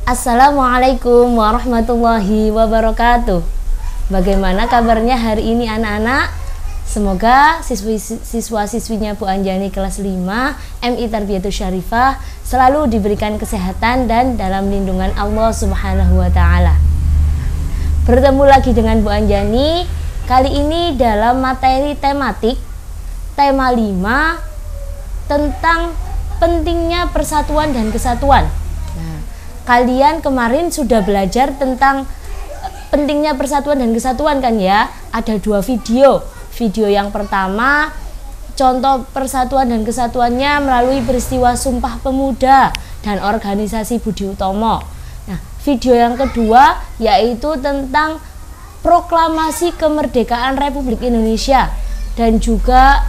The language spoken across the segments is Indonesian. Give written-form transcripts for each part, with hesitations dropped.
Assalamualaikum warahmatullahi wabarakatuh. Bagaimana kabarnya hari ini anak-anak? Semoga siswa-siswinya Bu Anjani kelas 5 MI Tarbiyatus Syarifah selalu diberikan kesehatan dan dalam lindungan Allah Subhanahu wa Ta'ala. Bertemu lagi dengan Bu Anjani kali ini dalam materi tematik tema 5 tentang pentingnya persatuan dan kesatuan. Nah, kalian kemarin sudah belajar tentang pentingnya persatuan dan kesatuan kan ya? Ada 2 video. Video yang pertama contoh persatuan dan kesatuannya melalui peristiwa Sumpah Pemuda dan organisasi Budi Utomo. Nah, video yang kedua yaitu tentang proklamasi kemerdekaan Republik Indonesia dan juga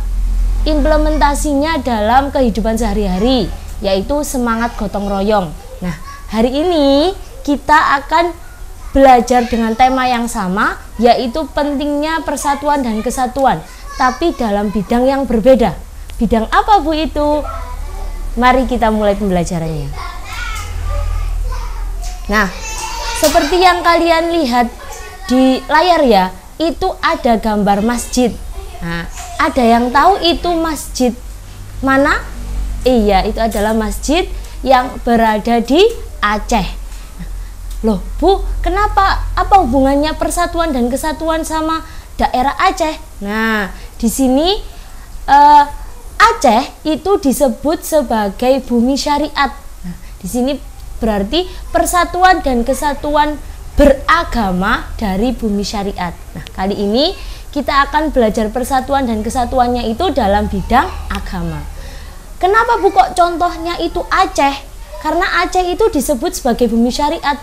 implementasinya dalam kehidupan sehari-hari, yaitu semangat gotong royong. Nah, hari ini kita akan belajar dengan tema yang sama, yaitu pentingnya persatuan dan kesatuan, tapi dalam bidang yang berbeda. Bidang apa Bu itu? Mari kita mulai pembelajarannya. Nah, seperti yang kalian lihat di layar ya, itu ada gambar masjid. Nah, ada yang tahu itu masjid mana? Iya, itu adalah masjid yang berada di Aceh. Loh Bu, kenapa? Apa hubungannya persatuan dan kesatuan sama daerah Aceh? Nah, di sini Aceh itu disebut sebagai bumi syariat. Nah, di sini berarti persatuan dan kesatuan beragama dari bumi syariat. Nah, kali ini kita akan belajar persatuan dan kesatuannya itu dalam bidang agama. Kenapa Bu kok contohnya itu Aceh? Karena Aceh itu disebut sebagai bumi syariat.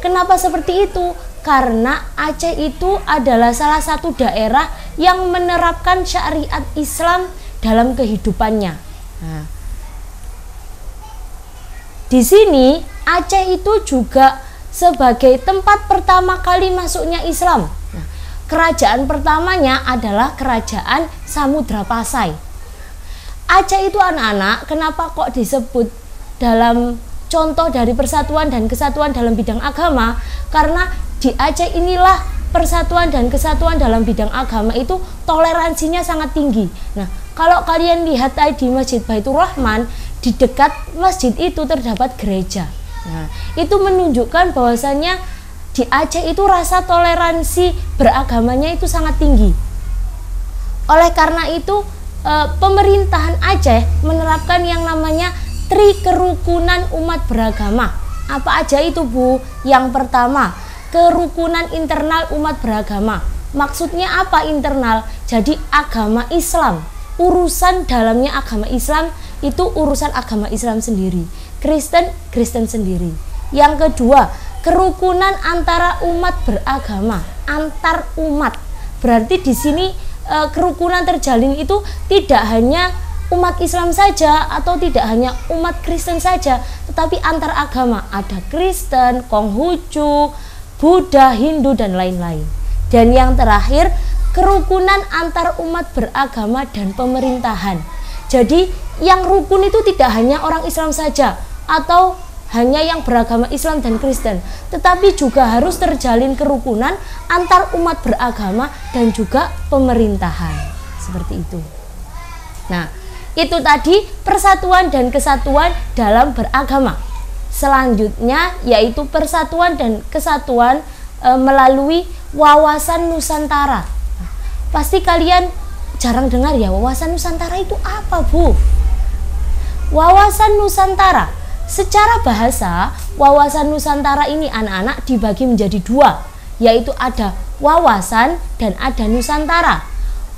Kenapa seperti itu? Karena Aceh itu adalah salah satu daerah yang menerapkan syariat Islam dalam kehidupannya. Nah, di sini Aceh itu juga sebagai tempat pertama kali masuknya Islam. Nah, kerajaan pertamanya adalah kerajaan Samudra Pasai. Aceh itu anak-anak, kenapa kok disebut dalam contoh dari persatuan dan kesatuan dalam bidang agama? Karena di Aceh inilah persatuan dan kesatuan dalam bidang agama itu toleransinya sangat tinggi. Nah, kalau kalian lihat tadi Masjid Baitur Rahman, di dekat masjid itu terdapat gereja. Nah, itu menunjukkan bahwasannya di Aceh itu rasa toleransi beragamanya itu sangat tinggi. Oleh karena itu, pemerintahan Aceh menerapkan yang namanya kerukunan umat beragama. Apa aja itu Bu? Yang pertama, kerukunan internal umat beragama. Maksudnya apa internal? Jadi agama Islam, urusan dalamnya agama Islam itu urusan agama Islam sendiri, Kristen sendiri. Yang kedua, kerukunan antara umat beragama, antar umat. Berarti di sini kerukunan terjalin itu tidak hanya umat Islam saja atau tidak hanya umat Kristen saja, tetapi antar agama, ada Kristen, Konghucu, Buddha, Hindu dan lain-lain. Dan yang terakhir, kerukunan antar umat beragama dan pemerintahan. Jadi yang rukun itu tidak hanya orang Islam saja atau hanya yang beragama Islam dan Kristen, tetapi juga harus terjalin kerukunan antar umat beragama dan juga pemerintahan. Seperti itu. Nah, itu tadi persatuan dan kesatuan dalam beragama. Selanjutnya yaitu persatuan dan kesatuan melalui wawasan Nusantara. Pasti kalian jarang dengar ya, wawasan Nusantara itu apa Bu? Wawasan Nusantara, secara bahasa wawasan Nusantara ini anak-anak dibagi menjadi 2, yaitu ada wawasan dan ada Nusantara.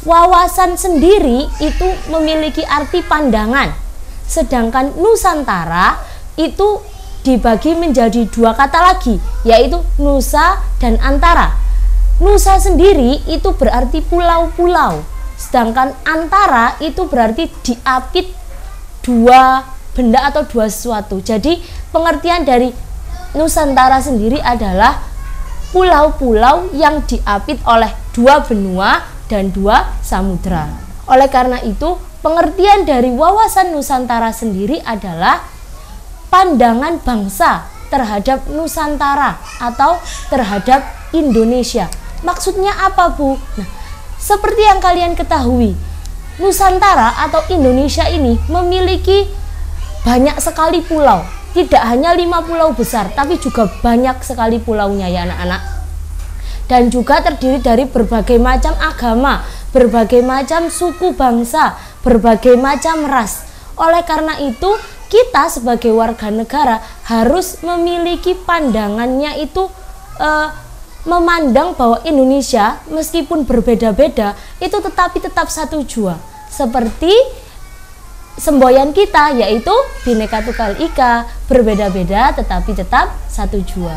Wawasan sendiri itu memiliki arti pandangan, sedangkan Nusantara itu dibagi menjadi 2 kata lagi, yaitu Nusa dan Antara. Nusa sendiri itu berarti pulau-pulau, sedangkan Antara itu berarti diapit 2 benda atau 2 sesuatu. Jadi pengertian dari Nusantara sendiri adalah pulau-pulau yang diapit oleh 2 benua dan 2 samudra. Oleh karena itu, pengertian dari wawasan Nusantara sendiri adalah pandangan bangsa terhadap Nusantara atau terhadap Indonesia. Maksudnya apa, Bu? Nah, seperti yang kalian ketahui, Nusantara atau Indonesia ini memiliki banyak sekali pulau. Tidak hanya 5 pulau besar, tapi juga banyak sekali pulaunya ya anak-anak. Dan juga terdiri dari berbagai macam agama, berbagai macam suku bangsa, berbagai macam ras. Oleh karena itu, kita sebagai warga negara harus memiliki pandangannya itu memandang bahwa Indonesia meskipun berbeda-beda itu tetap satu jua. Seperti semboyan kita yaitu Bhinneka Tunggal Ika, berbeda-beda tetapi tetap satu jua.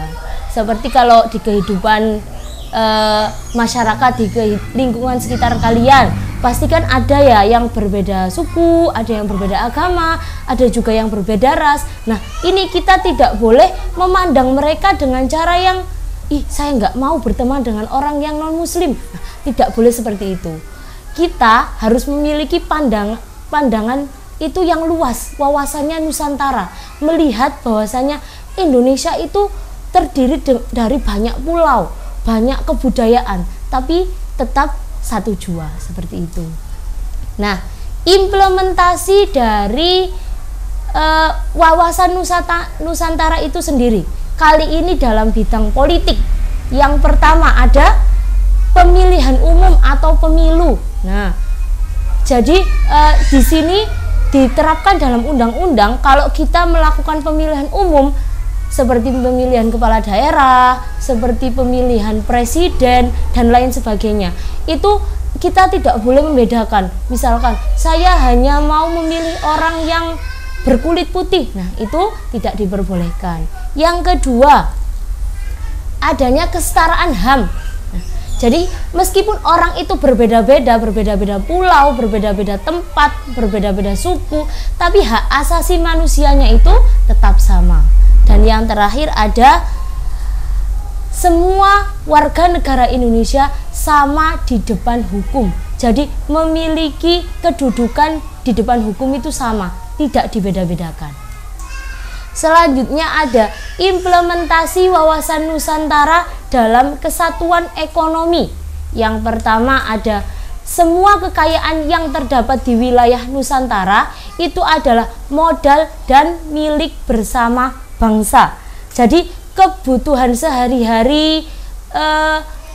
Seperti kalau di kehidupan masyarakat, di lingkungan sekitar kalian, pastikan ada ya yang berbeda suku, ada yang berbeda agama, ada juga yang berbeda ras. Nah, ini kita tidak boleh memandang mereka dengan cara yang saya nggak mau berteman dengan orang yang non muslim. Nah, tidak boleh seperti itu. Kita harus memiliki pandangan itu yang luas, wawasannya Nusantara, melihat bahwasanya Indonesia itu terdiri dari banyak pulau, banyak kebudayaan, tapi tetap satu jua, seperti itu. Nah, implementasi dari wawasan Nusantara itu sendiri kali ini dalam bidang politik. Yang pertama ada pemilihan umum atau pemilu. Nah, jadi di sini diterapkan dalam undang-undang kalau kita melakukan pemilihan umum seperti pemilihan kepala daerah, seperti pemilihan presiden dan lain sebagainya. Itu kita tidak boleh membedakan. Misalkan saya hanya mau memilih orang yang berkulit putih. Nah, itu tidak diperbolehkan. Yang kedua, adanya kesetaraan HAM. Nah, jadi meskipun orang itu berbeda-beda pulau, berbeda-beda tempat, berbeda-beda suku, tapi hak asasi manusianya itu tetap sama. Dan yang terakhir ada semua warga negara Indonesia sama di depan hukum. Jadi memiliki kedudukan di depan hukum itu sama, tidak dibeda-bedakan. Selanjutnya ada implementasi wawasan Nusantara dalam kesatuan ekonomi. Yang pertama ada semua kekayaan yang terdapat di wilayah Nusantara itu adalah modal dan milik bersama bangsa. Jadi kebutuhan sehari-hari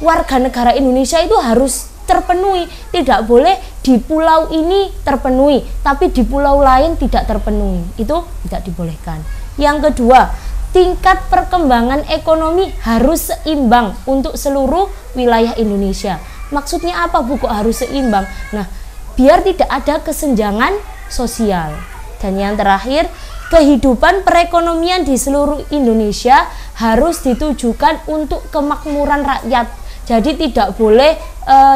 warga negara Indonesia itu harus terpenuhi. Tidak boleh di pulau ini terpenuhi tapi di pulau lain tidak terpenuhi. Itu tidak dibolehkan. Yang kedua, tingkat perkembangan ekonomi harus seimbang untuk seluruh wilayah Indonesia. Maksudnya apa, Bu, kok harus seimbang? Nah, biar tidak ada kesenjangan sosial. Dan yang terakhir, kehidupan perekonomian di seluruh Indonesia harus ditujukan untuk kemakmuran rakyat. Jadi tidak boleh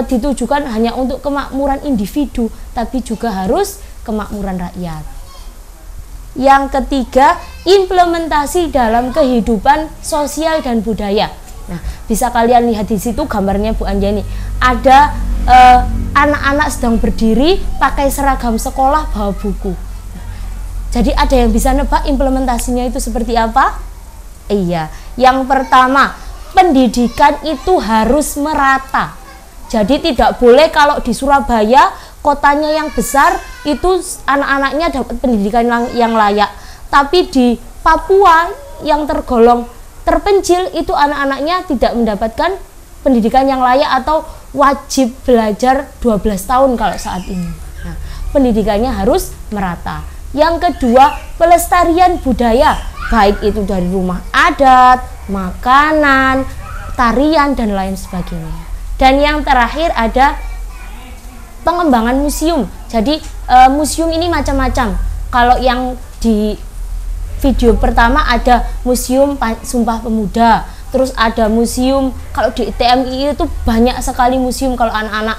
ditujukan hanya untuk kemakmuran individu, tapi juga harus kemakmuran rakyat. Yang ketiga, implementasi dalam kehidupan sosial dan budaya. Nah, bisa kalian lihat di situ gambarnya Bu Anjani. Ada anak-anak sedang berdiri pakai seragam sekolah bawa buku. Jadi ada yang bisa nebak implementasinya itu seperti apa? Iya, yang pertama, pendidikan itu harus merata. Jadi tidak boleh kalau di Surabaya kotanya yang besar itu anak-anaknya dapat pendidikan yang layak, tapi di Papua yang tergolong terpencil itu anak-anaknya tidak mendapatkan pendidikan yang layak atau wajib belajar 12 tahun kalau saat ini. Nah, pendidikannya harus merata. Yang kedua, pelestarian budaya, baik itu dari rumah adat, makanan, tarian dan lain sebagainya. Dan yang terakhir ada pengembangan museum. Jadi museum ini macam-macam. Kalau yang di video pertama ada museum Sumpah Pemuda, terus ada museum, kalau di TMI itu banyak sekali museum. Kalau anak-anak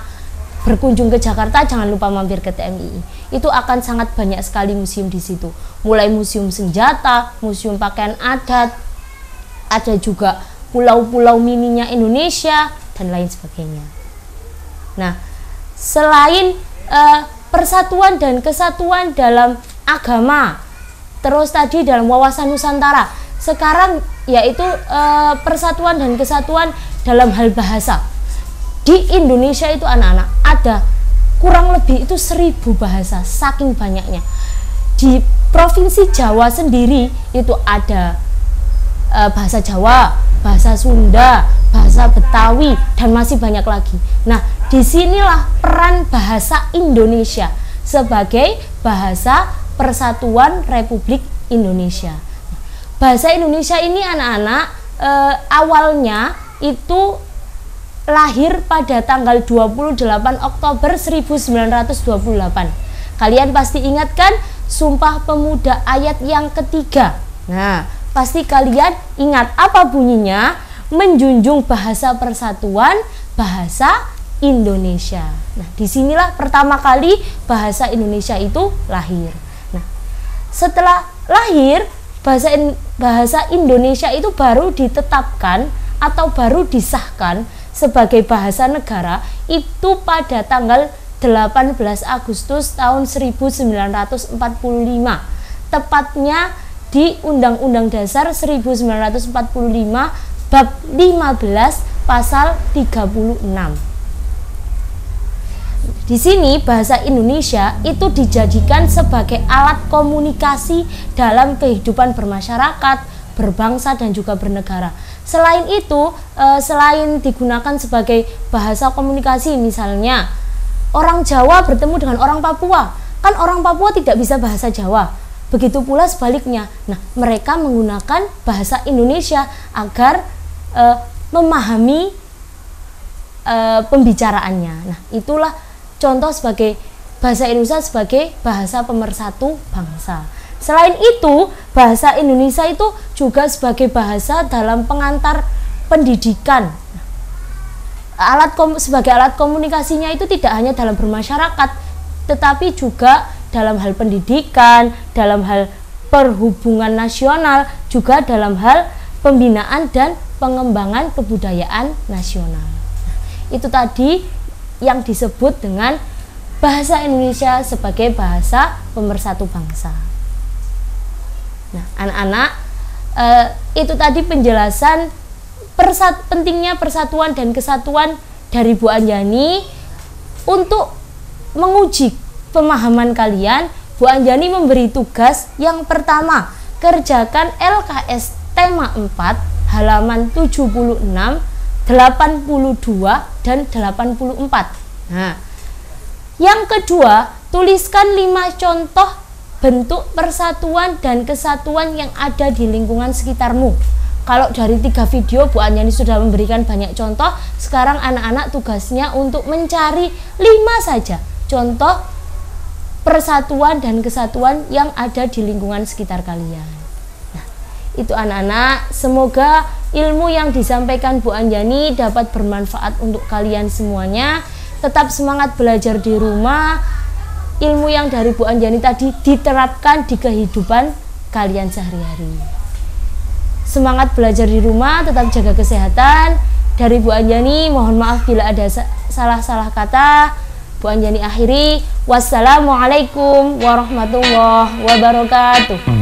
berkunjung ke Jakarta jangan lupa mampir ke TMI. Itu akan sangat banyak sekali museum di situ. Mulai museum senjata, museum pakaian adat, ada juga pulau-pulau mininya Indonesia dan lain sebagainya. Nah, selain persatuan dan kesatuan dalam agama, terus tadi dalam wawasan Nusantara, sekarang, yaitu persatuan dan kesatuan dalam hal bahasa. Di Indonesia itu anak-anak ada kurang lebih itu 1000 bahasa, saking banyaknya. Di Provinsi Jawa sendiri itu ada bahasa Jawa, bahasa Sunda, bahasa Betawi, dan masih banyak lagi. Nah, disinilah peran bahasa Indonesia sebagai bahasa Persatuan Republik Indonesia. Bahasa Indonesia ini anak-anak awalnya itu lahir pada tanggal 28 Oktober 1928. Kalian pasti ingat kan Sumpah Pemuda ayat yang ketiga. Nah, pasti kalian ingat apa bunyinya? Menjunjung bahasa persatuan, bahasa Indonesia. Nah, disinilah pertama kali bahasa Indonesia itu lahir. Nah, setelah lahir, bahasa Indonesia itu baru ditetapkan atau baru disahkan sebagai bahasa negara itu pada tanggal 18 Agustus tahun 1945, tepatnya di Undang-Undang Dasar 1945 bab 15 pasal 36. Di sini bahasa Indonesia itu dijadikan sebagai alat komunikasi dalam kehidupan bermasyarakat, berbangsa, dan juga bernegara. Selain itu, selain digunakan sebagai bahasa komunikasi, misalnya orang Jawa bertemu dengan orang Papua, kan orang Papua tidak bisa bahasa Jawa. Begitu pula sebaliknya. Nah, mereka menggunakan bahasa Indonesia agar memahami pembicaraannya. Nah, itulah contoh sebagai bahasa Indonesia sebagai bahasa pemersatu bangsa. Selain itu, bahasa Indonesia itu juga sebagai bahasa dalam pengantar pendidikan. Sebagai alat komunikasinya itu tidak hanya dalam bermasyarakat, tetapi juga dalam hal pendidikan, dalam hal perhubungan nasional, juga dalam hal pembinaan dan pengembangan kebudayaan nasional. Itu tadi yang disebut dengan bahasa Indonesia sebagai bahasa pemersatu bangsa. Nah, anak-anak, itu tadi penjelasan pentingnya persatuan dan kesatuan dari Bu Anjani. Untuk menguji pemahaman kalian, Bu Anjani memberi tugas yang pertama, kerjakan LKS tema 4 halaman 76, 82, dan 84. Nah, yang kedua, tuliskan 5 contoh bentuk persatuan dan kesatuan yang ada di lingkungan sekitarmu. Kalau dari 3 video Bu Anjani sudah memberikan banyak contoh, sekarang anak-anak tugasnya untuk mencari 5 saja contoh persatuan dan kesatuan yang ada di lingkungan sekitar kalian. Nah, itu anak-anak, semoga ilmu yang disampaikan Bu Anjani dapat bermanfaat untuk kalian semuanya. Tetap semangat belajar di rumah. Ilmu yang dari Bu Anjani tadi diterapkan di kehidupan kalian sehari-hari. Semangat belajar di rumah, tetap jaga kesehatan. Dari Bu Anjani, mohon maaf bila ada salah-salah kata. Bu Anjani akhiri. Wassalamualaikum warahmatullahi wabarakatuh.